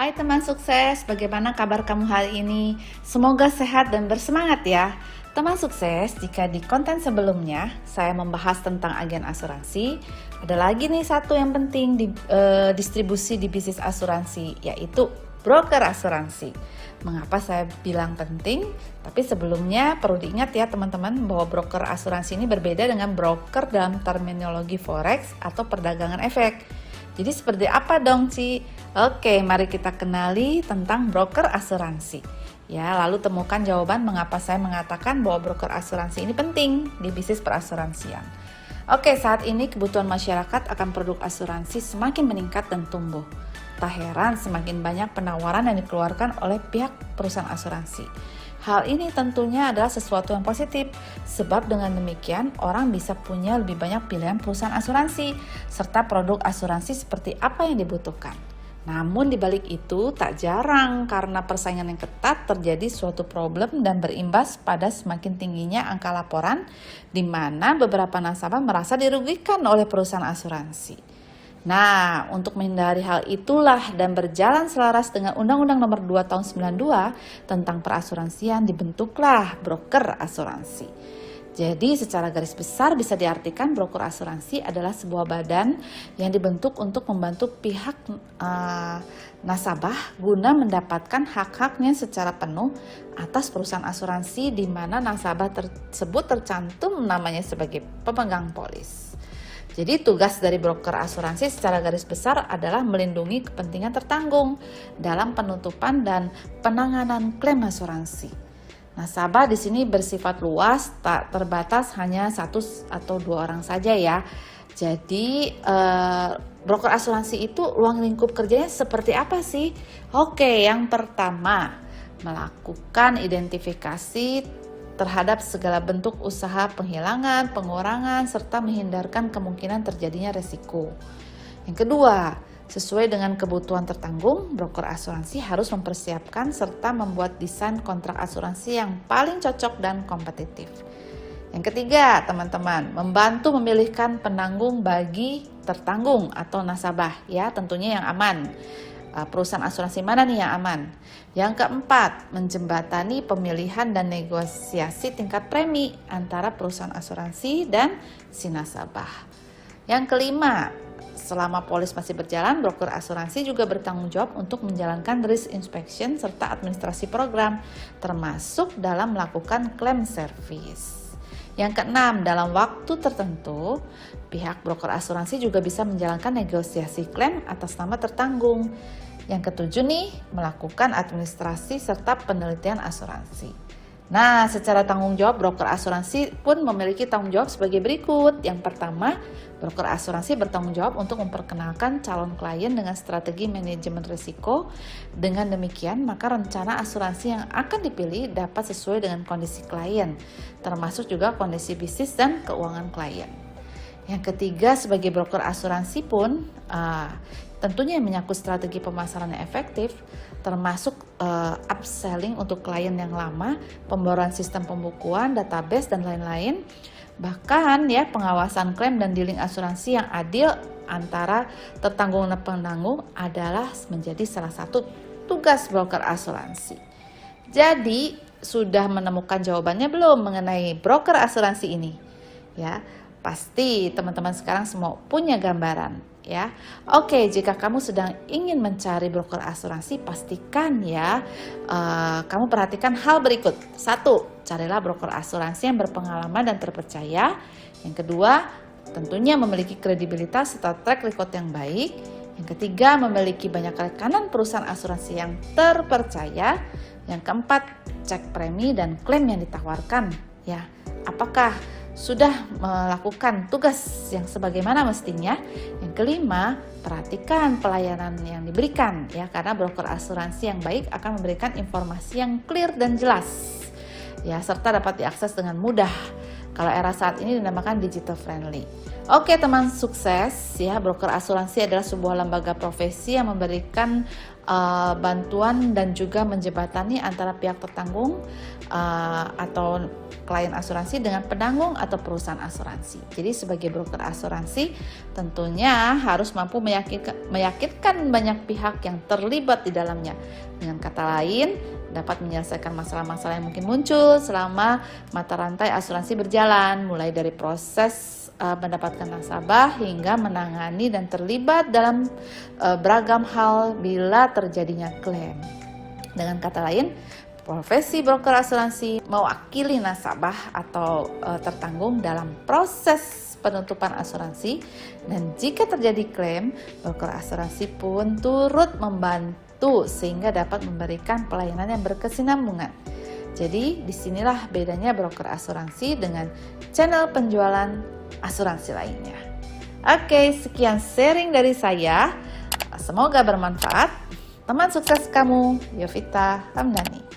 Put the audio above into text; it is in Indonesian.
Hai teman sukses, bagaimana kabar kamu hari ini? Semoga sehat dan bersemangat ya. Teman sukses, jika di konten sebelumnya saya membahas tentang agen asuransi, ada lagi nih satu yang penting di distribusi di bisnis asuransi, yaitu broker asuransi. Mengapa saya bilang penting? Tapi sebelumnya perlu diingat ya teman-teman bahwa broker asuransi ini berbeda dengan broker dalam terminologi forex atau perdagangan efek. Jadi seperti apa dong Ci? Oke, mari kita kenali tentang broker asuransi. Ya, lalu temukan jawaban mengapa saya mengatakan bahwa broker asuransi ini penting di bisnis perasuransian. Oke, saat ini kebutuhan masyarakat akan produk asuransi semakin meningkat dan tumbuh. Tak heran semakin banyak penawaran yang dikeluarkan oleh pihak perusahaan asuransi. Hal ini tentunya adalah sesuatu yang positif, sebab dengan demikian orang bisa punya lebih banyak pilihan perusahaan asuransi, serta produk asuransi seperti apa yang dibutuhkan. Namun di balik itu tak jarang karena persaingan yang ketat terjadi suatu problem dan berimbas pada semakin tingginya angka laporan, di mana beberapa nasabah merasa dirugikan oleh perusahaan asuransi. Nah, untuk menghindari hal itulah dan berjalan selaras dengan Undang-Undang Nomor 2 Tahun 92 tentang perasuransian dibentuklah broker asuransi. Jadi secara garis besar bisa diartikan broker asuransi adalah sebuah badan yang dibentuk untuk membantu pihak nasabah guna mendapatkan hak-haknya secara penuh atas perusahaan asuransi di mana nasabah tersebut tercantum namanya sebagai pemegang polis. Jadi tugas dari broker asuransi secara garis besar adalah melindungi kepentingan tertanggung dalam penutupan dan penanganan klaim asuransi. Nasabah di sini bersifat luas, tak terbatas hanya satu atau dua orang saja ya. Jadi broker asuransi itu ruang lingkup kerjanya seperti apa sih? Oke, yang pertama melakukan identifikasi terhadap segala bentuk usaha penghilangan, pengurangan, serta menghindarkan kemungkinan terjadinya resiko. Yang kedua, sesuai dengan kebutuhan tertanggung, broker asuransi harus mempersiapkan serta membuat desain kontrak asuransi yang paling cocok dan kompetitif. Yang ketiga, teman-teman, membantu memilihkan penanggung bagi tertanggung atau nasabah, ya tentunya yang aman. Perusahaan asuransi mana nih yang aman? Yang keempat, menjembatani pemilihan dan negosiasi tingkat premi antara perusahaan asuransi dan si nasabah. Yang kelima, selama polis masih berjalan, broker asuransi juga bertanggung jawab untuk menjalankan risk inspection serta administrasi program, termasuk dalam melakukan klaim service. Yang keenam, dalam waktu tertentu, pihak broker asuransi juga bisa menjalankan negosiasi klaim atas nama tertanggung. Yang ketujuh nih, melakukan administrasi serta penelitian asuransi. Nah, secara tanggung jawab, broker asuransi pun memiliki tanggung jawab sebagai berikut. Yang pertama, broker asuransi bertanggung jawab untuk memperkenalkan calon klien dengan strategi manajemen risiko. Dengan demikian, maka rencana asuransi yang akan dipilih dapat sesuai dengan kondisi klien, termasuk juga kondisi bisnis dan keuangan klien. Yang ketiga, sebagai broker asuransi pun tentunya yang menyangkut strategi pemasaran yang efektif, termasuk upselling untuk klien yang lama, pembaruan sistem pembukuan, database, dan lain-lain. Bahkan ya pengawasan klaim dan dealing asuransi yang adil antara tertanggung dan penanggung adalah menjadi salah satu tugas broker asuransi. Jadi sudah menemukan jawabannya belum mengenai broker asuransi ini? Ya, pasti teman-teman sekarang semua punya gambaran. Ya, oke. Jika kamu sedang ingin mencari broker asuransi, pastikan ya kamu perhatikan hal berikut. 1. Carilah broker asuransi yang berpengalaman dan terpercaya. Yang kedua, tentunya memiliki kredibilitas serta track record yang baik. Yang ketiga, memiliki banyak rekanan perusahaan asuransi yang terpercaya. Yang keempat, cek premi dan klaim yang ditawarkan. Ya, apakah sudah melakukan tugas yang sebagaimana mestinya. Yang kelima, perhatikan pelayanan yang diberikan ya, karena broker asuransi yang baik akan memberikan informasi yang clear dan jelas ya, serta dapat diakses dengan mudah. Kalau era saat ini dinamakan digital friendly. Oke teman sukses ya, broker asuransi adalah sebuah lembaga profesi yang memberikan bantuan dan juga menjembatani antara pihak tertanggung atau klien asuransi dengan penanggung atau perusahaan asuransi. Jadi sebagai broker asuransi tentunya harus mampu meyakinkan banyak pihak yang terlibat di dalamnya. Dengan kata lain, dapat menyelesaikan masalah-masalah yang mungkin muncul selama mata rantai asuransi berjalan, mulai dari proses mendapatkan nasabah hingga menangani dan terlibat dalam beragam hal bila terjadinya klaim. Dengan kata lain, profesi broker asuransi mewakili nasabah atau tertanggung dalam proses penutupan asuransi, dan jika terjadi klaim, broker asuransi pun turut membantu sehingga dapat memberikan pelayanan yang berkesinambungan. Jadi disinilah bedanya broker asuransi dengan channel penjualan asuransi lainnya. Oke, sekian sharing dari saya. Semoga bermanfaat. Teman sukses kamu, Yovita Hamdani.